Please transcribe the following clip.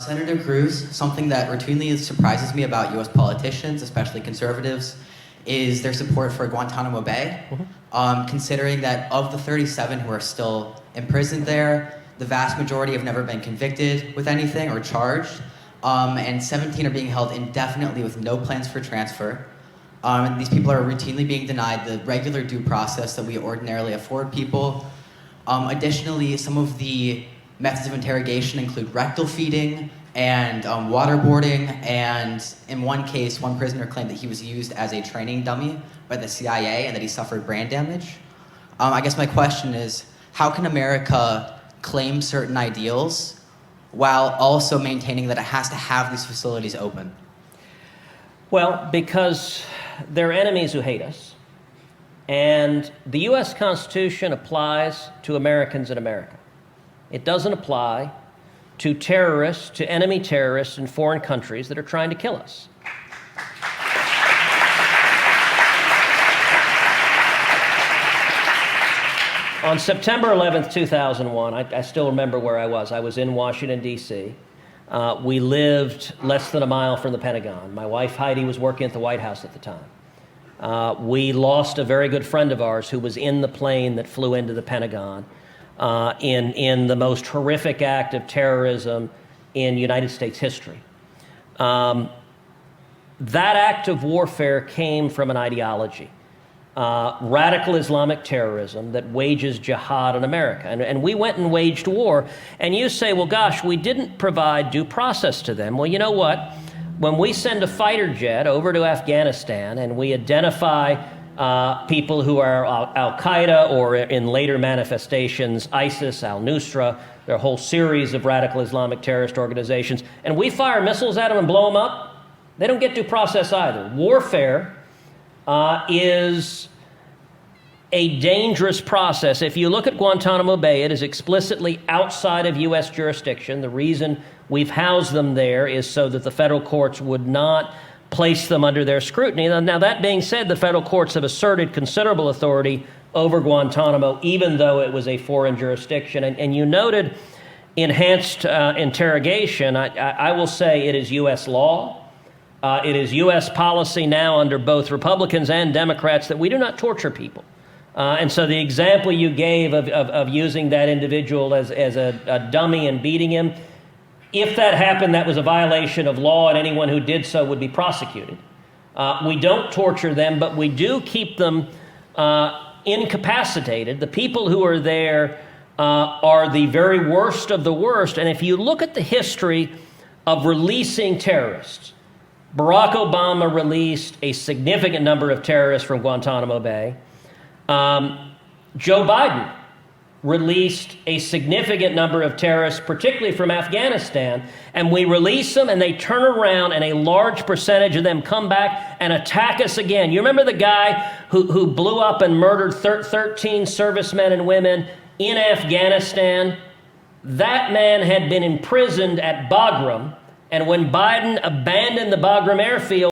Senator Cruz, something that routinely surprises me about U.S. politicians, especially conservatives, is their support for Guantanamo Bay. Considering that of the 37 who are still imprisoned there, the vast majority have never been convicted with anything or charged, and 17 are being held indefinitely with no plans for transfer. And these people are routinely being denied the regular due process that we ordinarily afford people. Additionally, some of the methods of interrogation include rectal feeding and waterboarding, and in one case, one prisoner claimed that he was used as a training dummy by the CIA and that he suffered brain damage. I guess my question is, how can America claim certain ideals while also maintaining that it has to have these facilities open? Well, because there are enemies who hate us, and the U.S. Constitution applies to Americans in America. It doesn't apply to terrorists, to enemy terrorists in foreign countries that are trying to kill us. On September 11th, 2001, I still remember where I was. I was in Washington, D.C. We lived less than a mile from the Pentagon. My wife, Heidi, was working at the White House at the time. We lost a very good friend of ours who was in the plane that flew into the Pentagon in the most horrific act of terrorism in United States history. That act of warfare came from an ideology, radical Islamic terrorism that wages jihad in America. And we went and waged war. And you say, well, gosh, we didn't provide due process to them. Well, you know what? When we send a fighter jet over to Afghanistan and we identify people who are al-Qaeda or in later manifestations, ISIS, al-Nusra, there are a whole series of radical Islamic terrorist organizations, and we fire missiles at them and blow them up, they don't get due process either. Warfare is a dangerous process. If you look at Guantanamo Bay, it is explicitly outside of U.S. jurisdiction. The reason we've housed them there is so that the federal courts would not place them under their scrutiny. Now, that being said, the federal courts have asserted considerable authority over Guantanamo, even though it was a foreign jurisdiction. And you noted enhanced interrogation. I will say it is U.S. law. It is U.S. policy now under both Republicans and Democrats that we do not torture people. And so the example you gave of using that individual as a dummy and beating him, if that happened, that was a violation of law, and anyone who did so would be prosecuted. We don't torture them, but we do keep them incapacitated. The people who are there are the very worst of the worst. And if you look at the history of releasing terrorists, Barack Obama released a significant number of terrorists from Guantanamo Bay. Joe Biden released a significant number of terrorists, particularly from Afghanistan, and we release them and they turn around and a large percentage of them come back and attack us again. You remember the guy who blew up and murdered 13 servicemen and women in Afghanistan? That man had been imprisoned at Bagram, and when Biden abandoned the Bagram airfield,